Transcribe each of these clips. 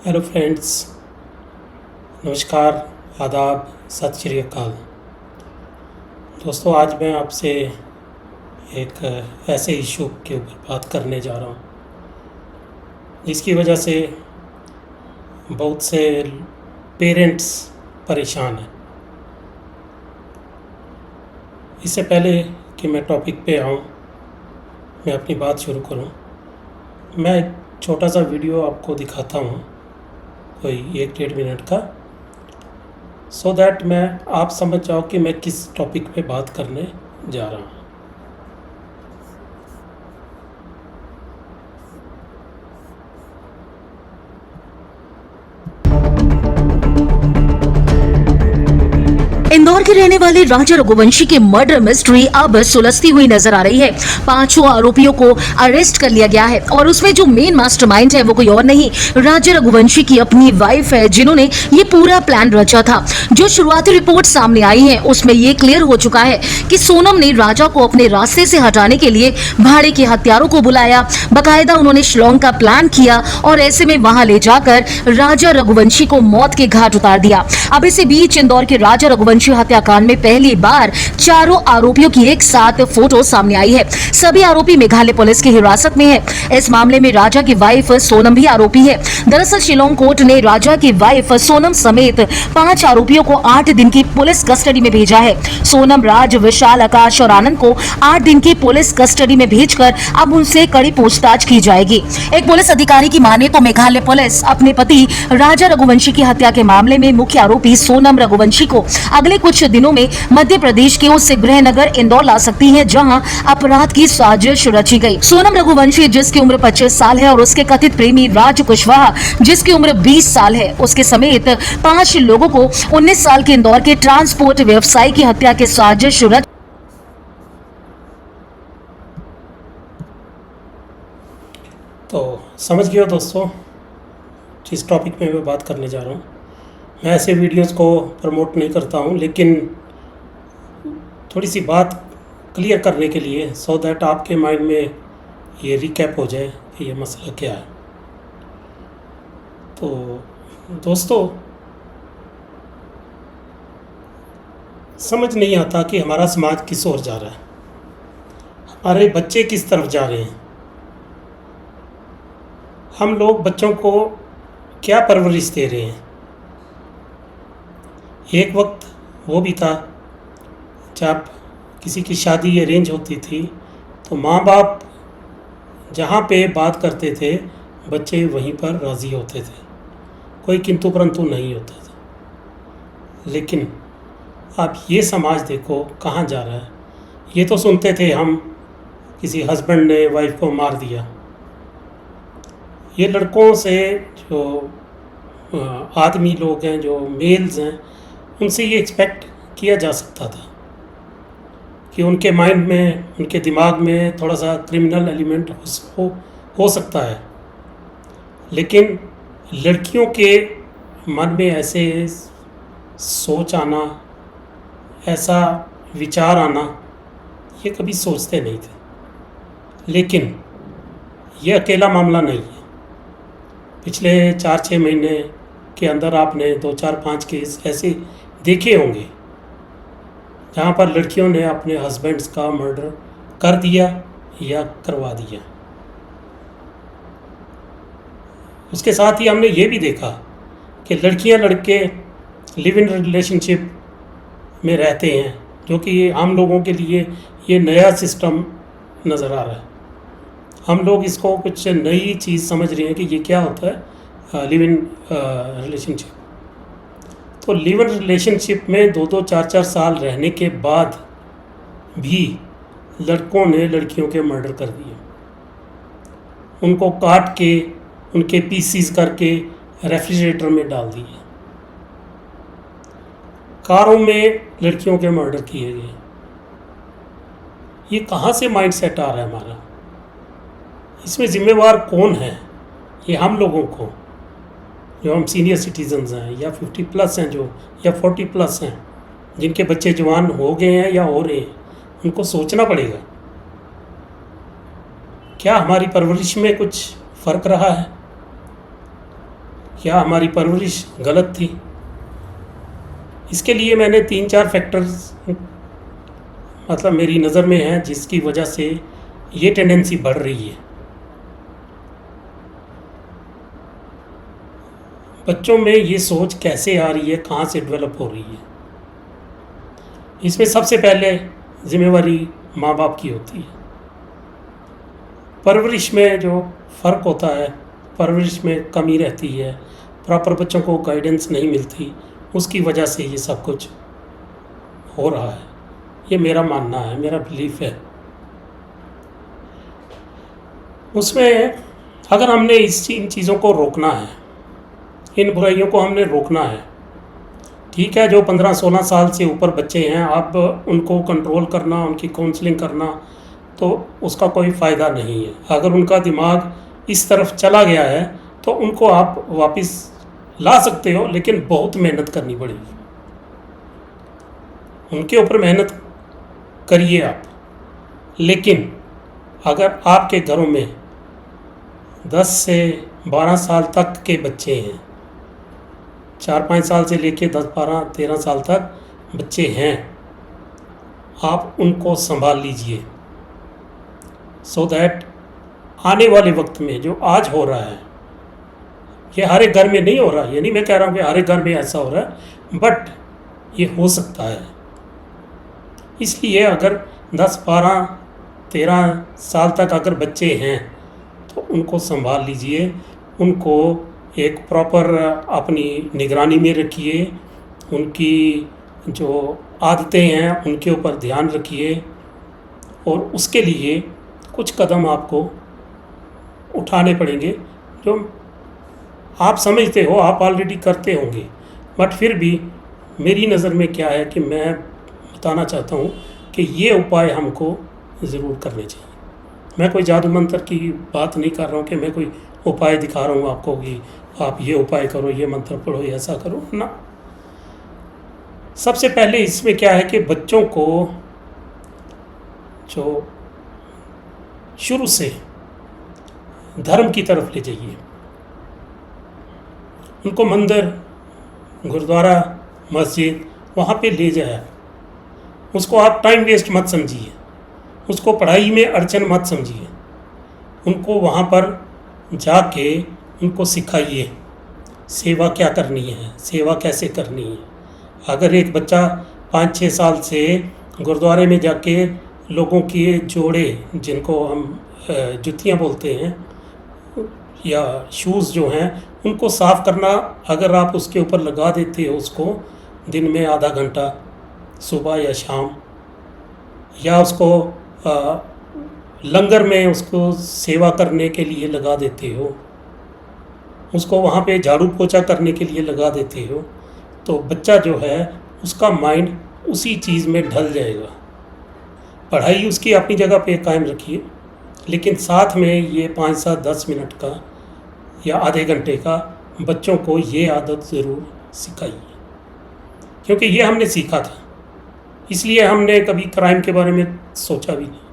Hello friends, नमस्कार, आदाब, सत श्री अकाल। दोस्तों, आज मैं आपसे एक ऐसे इशू के ऊपर बात करने जा रहा हूँ जिसकी वजह से बहुत से पेरेंट्स परेशान हैं। इससे पहले कि मैं टॉपिक पे आऊँ, मैं अपनी बात शुरू करूँ, मैं एक छोटा सा वीडियो आपको दिखाता हूँ, कोई 1-1.5 मिनट का, सो दैट मैं आप समझ जाओ कि मैं किस टॉपिक पे बात करने जा रहा हूँ। इंदौर के रहने वाले राजा रघुवंशी की मर्डर मिस्ट्री अब सुलझती हुई नजर आ रही है। 5 आरोपियों को अरेस्ट कर लिया गया है और उसमें जो मेन मास्टरमाइंड है वो कोई और नहीं, राजा रघुवंशी की अपनी वाइफ है, जिन्होंने ये पूरा प्लान रचा था। जो शुरुआती रिपोर्ट सामने आई है उसमें ये क्लियर हो चुका है कि सोनम ने राजा को अपने रास्ते से हटाने के लिए भाड़े के हत्यारों को बुलाया। बाकायदा उन्होंने शिलोंग का प्लान किया और ऐसे में वहां ले जाकर राजा रघुवंशी को मौत के घाट उतार दिया। अब इसी बीच इंदौर के राजा रघुवंशी हत्याकांड में पहली बार चारों आरोपियों की एक साथ फोटो सामने आई है। सभी आरोपी मेघालय पुलिस की हिरासत में है। इस मामले में राजा की वाइफ सोनम भी आरोपी है। दरअसल शिलोंग कोर्ट ने राजा की वाइफ सोनम समेत 5 आरोपियों को 8 दिन की पुलिस कस्टडी में भेजा है। सोनम, राज, विशाल, आकाश और आनंद को 8 दिन की पुलिस कस्टडी में भेजकर अब उनसे कड़ी पूछताछ की जाएगी। एक पुलिस अधिकारी की माने तो मेघालय पुलिस अपने पति राजा रघुवंशी की हत्या के मामले में मुख्य आरोपी सोनम रघुवंशी को अगले कुछ दिनों में मध्य प्रदेश के उस गृह नगर इंदौर ला सकती है जहां अपराध की साजिश रची गई। सोनम रघुवंशी जिसकी उम्र 25 साल है और उसके कथित प्रेमी राज कुशवाहा जिसकी उम्र 20 साल है, उसके समेत 5 लोगों को 19 साल के इंदौर के ट्रांसपोर्ट व्यवसायी की हत्या के साजिश रच। तो समझ गए हो दोस्तों जिस टॉपिक में मैं बात करने जा रहा हूँ। मैं ऐसे वीडियोस को प्रमोट नहीं करता हूँ, लेकिन थोड़ी सी बात क्लियर करने के लिए, सो दैट आपके माइंड में ये रिकैप हो जाए कि ये मसला क्या है। तो दोस्तों, समझ नहीं आता कि हमारा समाज किस ओर जा रहा है, हमारे बच्चे किस तरफ जा रहे हैं, हम लोग बच्चों को क्या परवरिश दे रहे हैं। एक वक्त वो भी था जब किसी की शादी अरेंज होती थी तो माँ बाप जहाँ पे बात करते थे बच्चे वहीं पर राज़ी होते थे, कोई किंतु परंतु नहीं होता था। लेकिन अब ये समाज देखो कहाँ जा रहा है। ये तो सुनते थे हम किसी हस्बैंड ने वाइफ को मार दिया। ये लड़कों से जो आदमी लोग हैं, जो मेल्स हैं, उनसे ये एक्सपेक्ट किया जा सकता था कि उनके माइंड में, उनके दिमाग में थोड़ा सा क्रिमिनल एलिमेंट हो सकता है। लेकिन लड़कियों के मन में ऐसे सोच आना, ऐसा विचार आना, ये कभी सोचते नहीं थे। लेकिन ये अकेला मामला नहीं है। पिछले 4-6 महीने के अंदर आपने 2-4-5 केस ऐसे देखे होंगे जहाँ पर लड़कियों ने अपने हस्बैंड्स का मर्डर कर दिया या करवा दिया। उसके साथ ही हमने ये भी देखा कि लड़कियाँ लड़के लिव इन रिलेशनशिप में रहते हैं, जो कि हम लोगों के लिए ये नया सिस्टम नज़र आ रहा है। हम लोग इसको कुछ नई चीज़ समझ रहे हैं कि ये क्या होता है लिव इन रिलेशनशिप। तो लिव इन रिलेशनशिप में 2-2, 4-4 साल रहने के बाद भी लड़कों ने लड़कियों के मर्डर कर दिए, उनको काट के, उनके पीसीस करके रेफ्रिजरेटर में डाल दिए, कारों में लड़कियों के मर्डर किए गए। ये कहाँ से माइंड सेट आ रहा है हमारा? इसमें ज़िम्मेवार कौन है? ये हम लोगों को, जो हम सीनियर सिटीजन्स हैं या 50+ हैं, जो या 40+ हैं, जिनके बच्चे जवान हो गए हैं या हो रहे हैं, उनको सोचना पड़ेगा। क्या हमारी परवरिश में कुछ फ़र्क रहा है? या हमारी परवरिश गलत थी। इसके लिए मैंने 3-4 फैक्टर्स मतलब मेरी नज़र में हैं जिसकी वजह से ये टेंडेंसी बढ़ रही है। बच्चों में ये सोच कैसे आ रही है, कहाँ से डेवलप हो रही है? इसमें सबसे पहले जिम्मेवारी माँ बाप की होती है। परवरिश में जो फ़र्क होता है, परवरिश में कमी रहती है, प्रॉपर बच्चों को गाइडेंस नहीं मिलती, उसकी वजह से ये सब कुछ हो रहा है। ये मेरा मानना है, मेरा बिलीफ है। उसमें अगर हमने इन चीज़ों को रोकना है, इन बुराइयों को हमने रोकना है, ठीक है, जो 15-16 साल से ऊपर बच्चे हैं, आप उनको कंट्रोल करना, उनकी काउंसलिंग करना, तो उसका कोई फ़ायदा नहीं है। अगर उनका दिमाग इस तरफ चला गया है तो उनको आप वापस ला सकते हो, लेकिन बहुत मेहनत करनी पड़ेगी। उनके ऊपर मेहनत करिए आप। लेकिन अगर आपके घरों में 10 से 12 साल तक के बच्चे हैं, 4-5 साल से लेके 10, 12, 13 साल तक बच्चे हैं, आप उनको संभाल लीजिए, सो दैट आने वाले वक्त में जो आज हो रहा है, ये हर एक घर में नहीं हो रहा, ये नहीं मैं कह रहा हूँ कि हर एक घर में ऐसा हो रहा है, बट ये हो सकता है। इसलिए अगर 10, 12, 13 साल तक अगर बच्चे हैं तो उनको संभाल लीजिए, उनको एक प्रॉपर अपनी निगरानी में रखिए, उनकी जो आदतें हैं उनके ऊपर ध्यान रखिए, और उसके लिए कुछ कदम आपको उठाने पड़ेंगे जो आप समझते हो, आप ऑलरेडी करते होंगे, बट फिर भी मेरी नज़र में क्या है कि मैं बताना चाहता हूँ कि ये उपाय हमको ज़रूर करने चाहिए। मैं कोई जादू मंत्र की बात नहीं कर रहा हूँ कि मैं कोई उपाय दिखा रहा हूँ आपको कि आप ये उपाय करो, ये मंत्र पढ़ो, ऐसा करो ना। सबसे पहले इसमें क्या है कि बच्चों को जो शुरू से धर्म की तरफ ले जाइए, उनको मंदिर, गुरुद्वारा, मस्जिद वहाँ पे ले जाए। उसको आप टाइम वेस्ट मत समझिए, उसको पढ़ाई में अड़चन मत समझिए, उनको वहाँ पर जाके उनको सिखाइए सेवा क्या करनी है, सेवा कैसे करनी है। अगर एक बच्चा 5-6 साल से गुरुद्वारे में जाके लोगों के जोड़े, जिनको हम जुतियाँ बोलते हैं, या शूज़ जो हैं, उनको साफ़ करना अगर आप उसके ऊपर लगा देते हो, उसको दिन में आधा घंटा सुबह या शाम, या उसको लंगर में उसको सेवा करने के लिए लगा देते हो, उसको वहाँ पे झाड़ू पोछा करने के लिए लगा देते हो, तो बच्चा जो है उसका माइंड उसी चीज़ में ढल जाएगा। पढ़ाई उसकी अपनी जगह पे कायम रखिए, लेकिन साथ में ये 5 से 10 मिनट का या आधे घंटे का बच्चों को ये आदत ज़रूर सिखाइए, क्योंकि ये हमने सीखा था, इसलिए हमने कभी क्राइम के बारे में सोचा भी नहीं।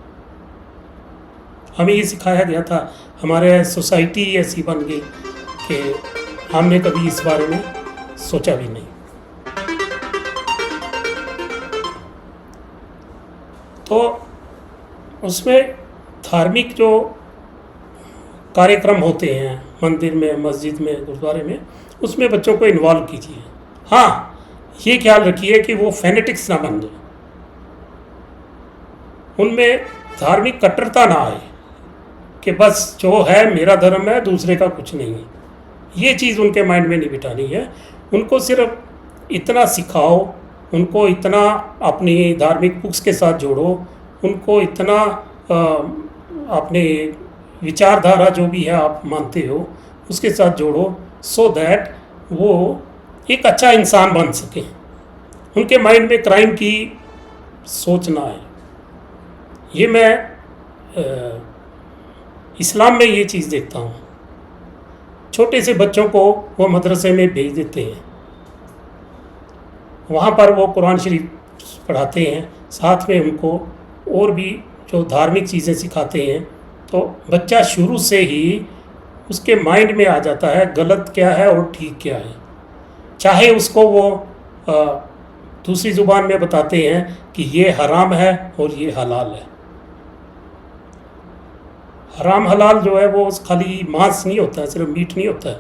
हमें ये सिखाया गया था, हमारे सोसाइटी ऐसी बन गई कि हमने कभी इस बारे में सोचा भी नहीं। तो उसमें धार्मिक जो कार्यक्रम होते हैं मंदिर में, मस्जिद में, गुरुद्वारे में, उसमें बच्चों को इन्वॉल्व कीजिए। हाँ, ये ख्याल रखिए कि वो फैनेटिक्स ना बन जाए, उनमें धार्मिक कट्टरता ना आए कि बस जो है मेरा धर्म है, दूसरे का कुछ नहीं है। ये चीज़ उनके माइंड में नहीं बिठानी है। उनको सिर्फ इतना सिखाओ, उनको इतना अपनी धार्मिक बुक्स के साथ जोड़ो, उनको इतना अपने विचारधारा जो भी है आप मानते हो उसके साथ जोड़ो, सो दैट वो एक अच्छा इंसान बन सके, उनके माइंड में क्राइम की सोच ना आए। ये मैं इस्लाम में ये चीज़ देखता हूँ। छोटे से बच्चों को वो मदरसे में भेज देते हैं, वहाँ पर वो कुरान शरीफ पढ़ाते हैं, साथ में उनको और भी जो धार्मिक चीज़ें सिखाते हैं, तो बच्चा शुरू से ही उसके माइंड में आ जाता है गलत क्या है और ठीक क्या है, चाहे उसको वो दूसरी ज़ुबान में बताते हैं कि ये हराम है और ये हलाल है। हराम हलाल जो है वो खाली मांस नहीं होता है, सिर्फ मीट नहीं होता है,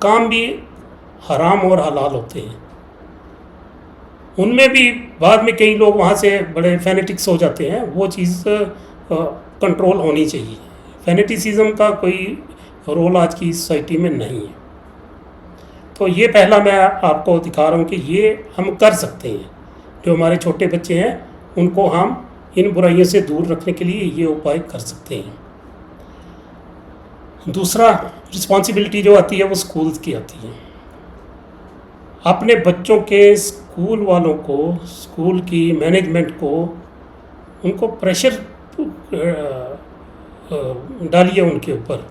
काम भी हराम और हलाल होते हैं। उनमें भी बाद में कई लोग वहाँ से बड़े फैनेटिक्स हो जाते हैं, वो चीज़ कंट्रोल होनी चाहिए। फैनेटिसिज्म का कोई रोल आज की सोसाइटी में नहीं है। तो ये पहला मैं आपको दिखा रहा हूँ कि ये हम कर सकते हैं। जो हमारे छोटे बच्चे हैं उनको हम इन बुराइयों से दूर रखने के लिए ये उपाय कर सकते हैं। दूसरा रिस्पॉन्सिबिलिटी जो आती है वो स्कूल्स की आती है। अपने बच्चों के स्कूल वालों को, स्कूल की मैनेजमेंट को, उनको प्रेशर डालिए उनके ऊपर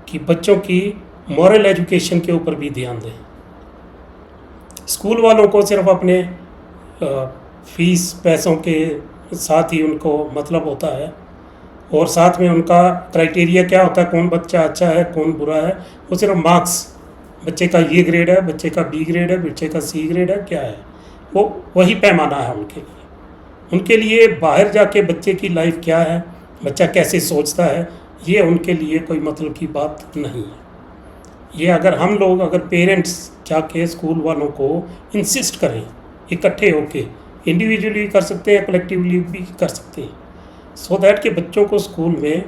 कि बच्चों की मॉरल एजुकेशन के ऊपर भी ध्यान दें। स्कूल वालों को सिर्फ अपने फीस पैसों के साथ ही उनको मतलब होता है, और साथ में उनका क्राइटेरिया क्या होता है, कौन बच्चा अच्छा है कौन बुरा है, वो सिर्फ मार्क्स, बच्चे का ये ग्रेड है, बच्चे का बी ग्रेड है, बच्चे का सी ग्रेड है, क्या है, वो वही पैमाना है उनके लिए। उनके लिए बाहर जाके बच्चे की लाइफ क्या है, बच्चा कैसे सोचता है, ये उनके लिए कोई मतलब की बात नहीं है। ये अगर हम लोग, अगर पेरेंट्स जाके स्कूल वालों को इंसिस्ट करें, इकट्ठे होके, इंडिविजुअली कर सकते हैं, कलेक्टिवली भी कर सकते हैं, सो दैट कि बच्चों को स्कूल में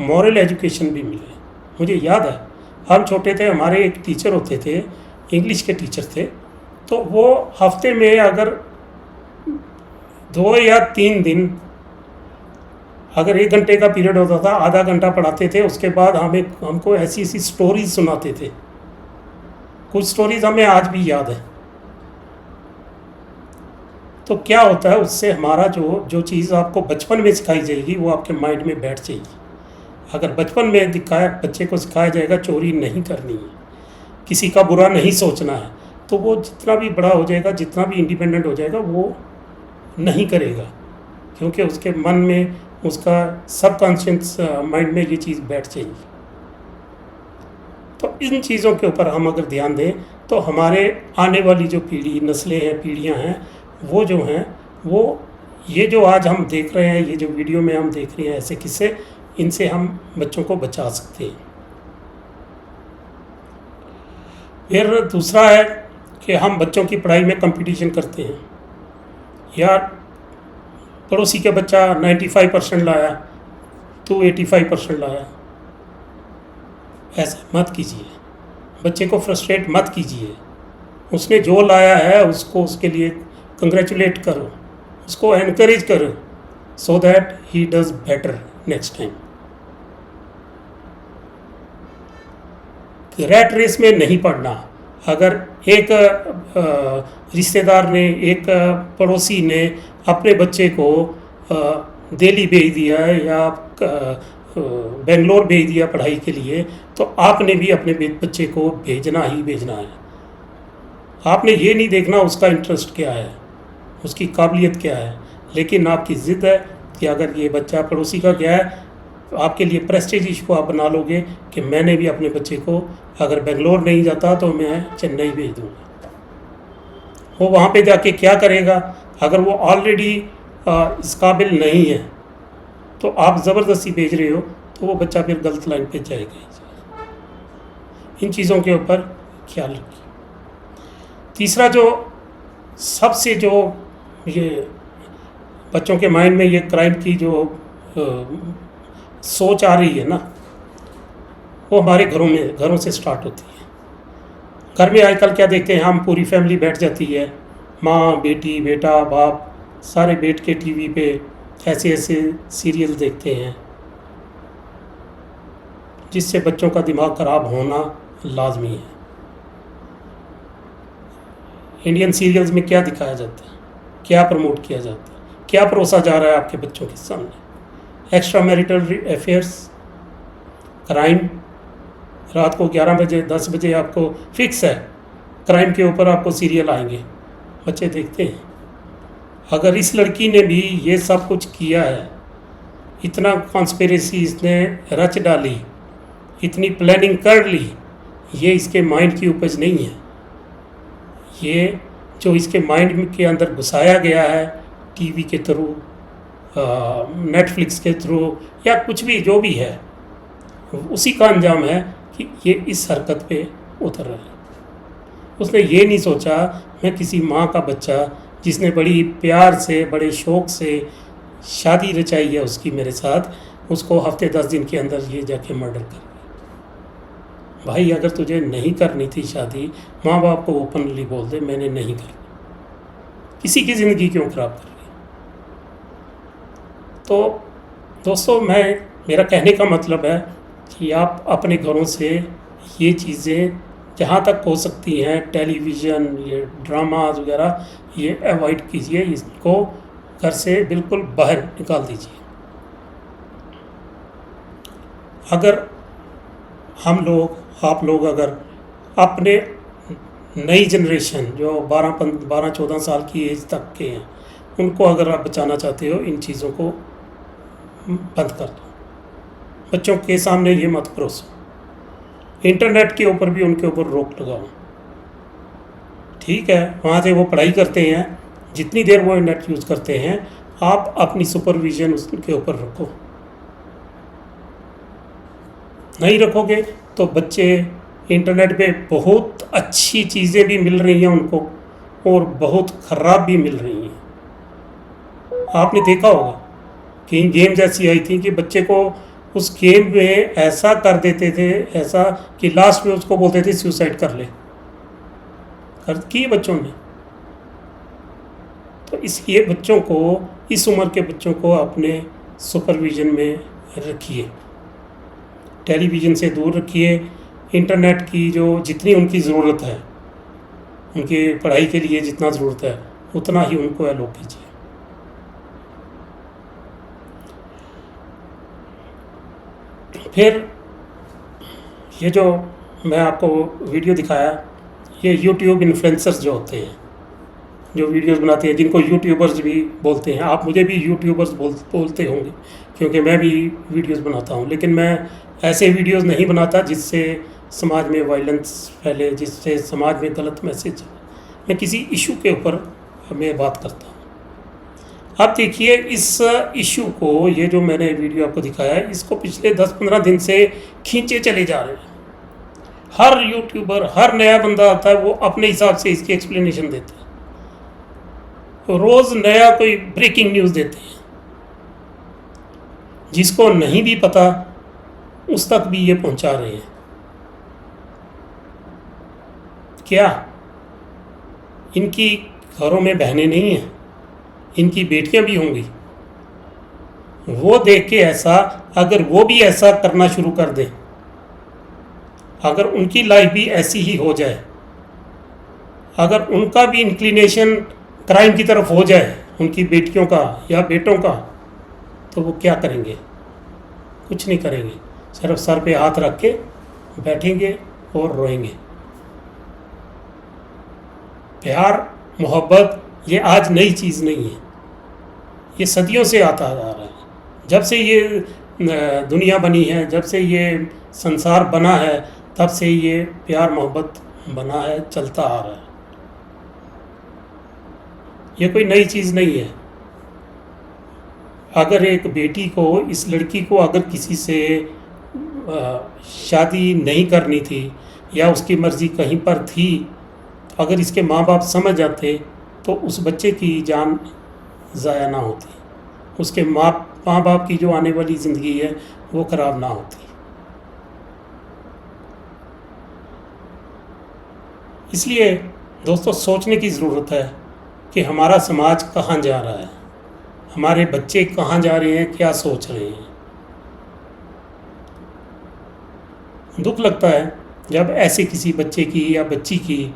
मॉरल एजुकेशन भी मिले। मुझे याद है हम छोटे थे, हमारे एक टीचर होते थे, इंग्लिश के टीचर थे, तो वो हफ्ते में अगर 2 या 3 दिन अगर 1 घंटे का पीरियड होता था, आधा घंटा पढ़ाते थे, उसके बाद हमको ऐसी ऐसी स्टोरीज सुनाते थे। कुछ स्टोरीज हमें आज भी याद है। तो क्या होता है, उससे हमारा जो चीज़ आपको बचपन में सिखाई जाएगी वो आपके माइंड में बैठ जाएगी। अगर बचपन में बच्चे को सिखाया जाएगा चोरी नहीं करनी है, किसी का बुरा नहीं सोचना है, तो वो जितना भी बड़ा हो जाएगा, जितना भी इंडिपेंडेंट हो जाएगा, वो नहीं करेगा, क्योंकि उसके मन में, उसका सबकॉन्शियस माइंड में ये चीज़ बैठ जाएगी। तो इन चीज़ों के ऊपर हम अगर ध्यान दें तो हमारे आने वाली जो नस्लें हैं, पीढ़ियां हैं, वो जो हैं, वो ये जो आज हम देख रहे हैं, ये जो वीडियो में हम देख रहे हैं ऐसे किस्से, इनसे हम बच्चों को बचा सकते हैं। फिर दूसरा है कि हम बच्चों की पढ़ाई में कंपटीशन करते हैं, या पड़ोसी का बच्चा 95% लाया तो 85% लाया, ऐसा मत कीजिए। बच्चे को फ्रस्ट्रेट मत कीजिए। उसने जो लाया है उसको, उसके लिए कंग्रेचुलेट करो, उसको एनकरेज करो, so that he does better next time. Rat race में नहीं पढ़ना। अगर एक रिश्तेदार ने, एक पड़ोसी ने अपने बच्चे को दिल्ली भेज दिया है या बेंगलोर भेज दिया पढ़ाई के लिए, तो आपने भी अपने बच्चे को भेजना ही भेजना है। आपने ये नहीं देखना उसका इंटरेस्ट क्या है, उसकी काबिलियत क्या है, लेकिन आपकी ज़िद है कि अगर ये बच्चा पड़ोसी का क्या है, आपके लिए प्रेस्टीज इशू आप बना लोगे कि मैंने भी अपने बच्चे को, अगर बेंगलोर नहीं जाता तो मैं चेन्नई भेज दूँगा। वो वहाँ पे जाके क्या करेगा? अगर वो ऑलरेडी इस काबिल नहीं है तो आप ज़बरदस्ती भेज रहे हो, तो वो बच्चा फिर गलत लाइन पे जाएगा। इन चीज़ों के ऊपर ख्याल रखिए। तीसरा, जो सबसे जो ये बच्चों के माइंड में ये क्राइम की जो सोच आ रही है ना, वो हमारे घरों से स्टार्ट होती है। घर में आजकल क्या देखते हैं हम, पूरी फैमिली बैठ जाती है, माँ, बेटी, बेटा, बाप, सारे बैठ के टीवी पे ऐसे ऐसे सीरियल देखते हैं, जिससे बच्चों का दिमाग ख़राब होना लाजमी है। इंडियन सीरियल्स में क्या दिखाया जाता है, क्या प्रमोट किया जाता है, क्या परोसा जा रहा है आपके बच्चों के सामने? Extra marital affairs, crime. रात को 11 बजे 10 बजे आपको फिक्स है क्राइम के ऊपर आपको सीरियल आएंगे, बच्चे देखते हैं। अगर इस लड़की ने भी ये सब कुछ किया है, इतना कॉन्स्पिरेसी इसने रच डाली, इतनी प्लानिंग कर ली, ये इसके माइंड की उपज नहीं है। ये जो इसके माइंड के अंदर घुसाया गया है टीवी के थ्रू, नेटफ्लिक्स के थ्रू या कुछ भी जो भी है, उसी का अंजाम है कि ये इस हरकत पे उतर रहा है। उसने ये नहीं सोचा मैं किसी माँ का बच्चा जिसने बड़ी प्यार से बड़े शौक़ से शादी रचाई है उसकी मेरे साथ, उसको हफ्ते 10 दिन के अंदर ये जाके मर्डर कर। भाई अगर तुझे नहीं करनी थी शादी, माँ बाप को ओपनली बोल दे मैंने नहीं करनी, किसी की ज़िंदगी क्यों ख़राब कर रही। तो दोस्तों मेरा कहने का मतलब है कि आप अपने घरों से ये चीज़ें जहाँ तक हो सकती हैं, टेलीविज़न, ये ड्रामाज वगैरह, ये अवॉइड कीजिए, इसको घर से बिल्कुल बाहर निकाल दीजिए। अगर हम लोग, आप लोग अगर अपने नई जनरेशन जो 12-14 साल की एज तक के हैं, उनको अगर आप बचाना चाहते हो, इन चीज़ों को बंद कर दो। बच्चों के सामने ये मत परोसो। इंटरनेट के ऊपर भी उनके ऊपर रोक लगाओ। ठीक है, वहाँ से वो पढ़ाई करते हैं, जितनी देर वो नेट यूज़ करते हैं आप अपनी सुपरविज़न उसके ऊपर रखो। नहीं रखोगे तो बच्चे इंटरनेट पे बहुत अच्छी चीज़ें भी मिल रही हैं उनको और बहुत ख़राब भी मिल रही हैं। आपने देखा होगा कि गेम्स ऐसी आई थी कि बच्चे को उस गेम में ऐसा कर देते थे, ऐसा कि लास्ट में उसको बोलते थे सुसाइड कर ले, कर की बच्चों ने। तो इसलिए बच्चों को, इस उम्र के बच्चों को अपने सुपरविज़न में रखिए, टेलीविज़न से दूर रखिए। इंटरनेट की जो जितनी उनकी ज़रूरत है, उनकी पढ़ाई के लिए जितना ज़रूरत है उतना ही उनको एलोट कीजिए। फिर ये जो मैं आपको वीडियो दिखाया, ये यूट्यूब इन्फ्लुएंसर्स जो होते हैं, जो वीडियोस बनाते हैं, जिनको यूट्यूबर्स भी बोलते हैं। आप मुझे भी यूट्यूबर्स बोलते होंगे क्योंकि मैं भी वीडियोस बनाता हूँ, लेकिन मैं ऐसे वीडियोस नहीं बनाता जिससे समाज में वायलेंस फैले, जिससे समाज में गलत मैसेज। मैं किसी इशू के ऊपर मैं बात करता हूँ। अब देखिए इस इशू को, ये जो मैंने वीडियो आपको दिखाया है, इसको पिछले 10-15 दिन से खींचे चले जा रहे हैं। हर यूट्यूबर, हर नया बंदा आता है, वो अपने हिसाब से इसकी एक्सप्लेनेशन देता है। रोज़ नया कोई ब्रेकिंग न्यूज़ देते हैं, जिसको नहीं भी पता उस तक भी ये पहुंचा रहे हैं। क्या इनकी घरों में बहनें नहीं हैं? इनकी बेटियां भी होंगी। वो देख के ऐसा, अगर वो भी ऐसा करना शुरू कर दें, अगर उनकी लाइफ भी ऐसी ही हो जाए, अगर उनका भी इंक्लिनेशन क्राइम की तरफ हो जाए, उनकी बेटियों का या बेटों का, तो वो क्या करेंगे? कुछ नहीं करेंगे, सिर्फ सर पे हाथ रख के बैठेंगे और रोएंगे। प्यार, मोहब्बत ये आज नई चीज़ नहीं है, ये सदियों से आता आ रहा है। जब से ये दुनिया बनी है, जब से ये संसार बना है, तब से ये प्यार मोहब्बत बना है, चलता आ रहा है। ये कोई नई चीज़ नहीं है। अगर एक बेटी को, इस लड़की को अगर किसी से शादी नहीं करनी थी या उसकी मर्ज़ी कहीं पर थी, अगर इसके माँ बाप समझ जाते तो उस बच्चे की जान ज़ाया ना होती, उसके माँ बाप की जो आने वाली ज़िंदगी है वो ख़राब ना होती। इसलिए दोस्तों सोचने की ज़रूरत है कि हमारा समाज कहाँ जा रहा है, हमारे बच्चे कहाँ जा रहे हैं, क्या सोच रहे हैं। दुख लगता है जब ऐसे किसी बच्चे की या बच्ची की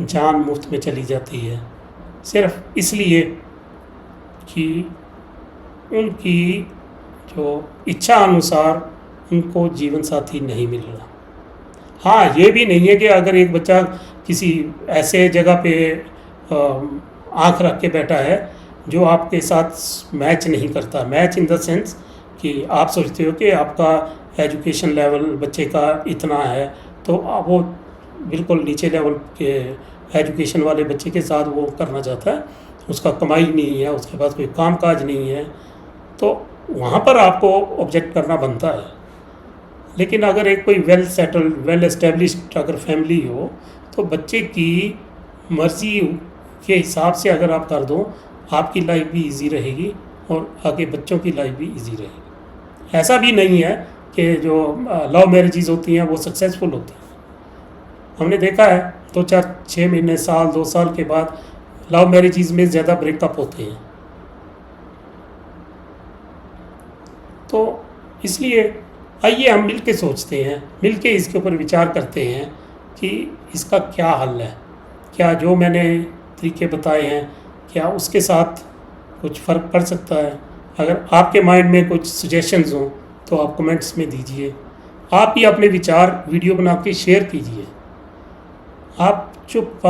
जान मुफ्त में चली जाती है, सिर्फ इसलिए कि उनकी जो इच्छा अनुसार उनको जीवन साथी नहीं मिल रहा। हाँ, ये भी नहीं है कि अगर एक बच्चा किसी ऐसे जगह पे आँख रख के बैठा है जो आपके साथ मैच नहीं करता, मैच इन द सेंस कि आप सोचते हो कि आपका एजुकेशन लेवल बच्चे का इतना है, तो अब वो बिल्कुल नीचे लेवल के एजुकेशन वाले बच्चे के साथ वो करना चाहता है, उसका कमाई नहीं है, उसके पास कोई काम काज नहीं है, तो वहाँ पर आपको ऑब्जेक्ट करना बनता है। लेकिन अगर एक कोई वेल सेटल्ड वेल एस्टेब्लिश्ड अगर फैमिली हो, तो बच्चे की मर्ज़ी के हिसाब से अगर आप कर दो, आपकी लाइफ भी इजी रहेगी और आगे बच्चों की लाइफ भी इजी रहेगी। ऐसा भी नहीं है कि जो लव मैरिजेज होती हैं वो सक्सेसफुल होती हैं। हमने देखा है 2-4-6 महीने, साल 2 साल के बाद लव मैरिजेज में ज़्यादा ब्रेकअप होते हैं। तो इसलिए आइए हम मिल के सोचते हैं, मिल के इसके ऊपर विचार करते हैं कि इसका क्या हल है, क्या जो मैंने तरीके बताए हैं क्या उसके साथ कुछ फ़र्क पड़ सकता है। अगर आपके माइंड में कुछ सजेशंस हों तो आप कमेंट्स में दीजिए। आप ही अपने विचार वीडियो बना के शेयर कीजिए। आप चुप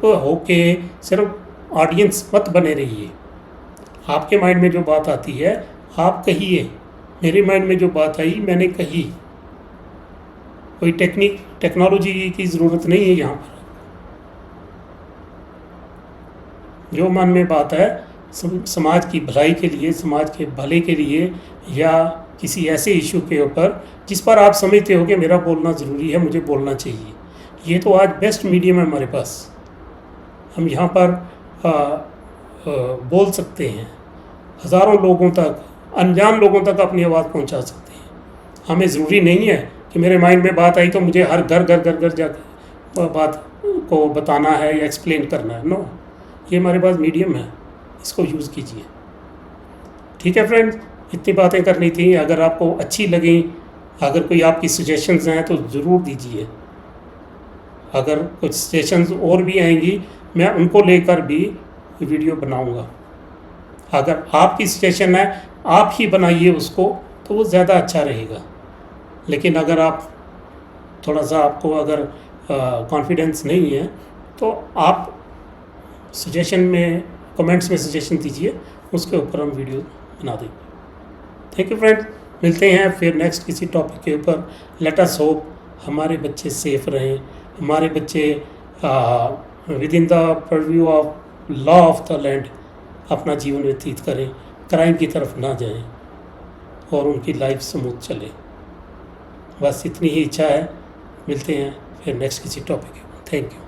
हो के सिर्फ ऑडियंस मत बने रहिए। आपके माइंड में जो बात आती है आप कहिए, मेरे माइंड में जो बात आई मैंने कही। कोई टेक्नोलॉजी की ज़रूरत नहीं है यहाँ पर। जो मन में बात है समाज की भलाई के लिए, समाज के भले के लिए, या किसी ऐसे इशू के ऊपर जिस पर आप समझते हो कि मेरा बोलना ज़रूरी है, मुझे बोलना चाहिए, ये तो आज बेस्ट मीडियम है हमारे पास। हम यहाँ पर बोल सकते हैं, हज़ारों लोगों तक, अनजान लोगों तक अपनी आवाज़ पहुँचा सकते हैं। हमें ज़रूरी नहीं है कि मेरे माइंड में बात आई तो मुझे हर घर जाकर बात को बताना है या एक्सप्लेन करना है। नो, ये हमारे पास मीडियम है, इसको यूज़ कीजिए। ठीक है फ्रेंड्स, इतनी बातें करनी थी। अगर आपको अच्छी लगी, अगर कोई आपकी सजेशंस हैं तो ज़रूर दीजिए। अगर कुछ सजेशंस और भी आएंगी मैं उनको लेकर भी वीडियो बनाऊंगा। अगर आपकी सजेशन है आप ही बनाइए उसको, तो वो ज़्यादा अच्छा रहेगा। लेकिन अगर आप थोड़ा सा आपको अगर कॉन्फिडेंस नहीं है तो आप सजेशन में कमेंट्स में सजेशन दीजिए, उसके ऊपर हम वीडियो बना देंगे। थैंक यू फ्रेंड्स, मिलते हैं फिर नेक्स्ट किसी टॉपिक के ऊपर। लेट अस होप हमारे बच्चे सेफ रहें, हमारे बच्चे with in the purview of law of the land अपना जीवन व्यतीत करें, क्राइम की तरफ ना जाएं और उनकी लाइफ स्मूथ चले। बस इतनी ही इच्छा है। मिलते हैं फिर नेक्स्ट किसी टॉपिक के ऊपर। Thank you.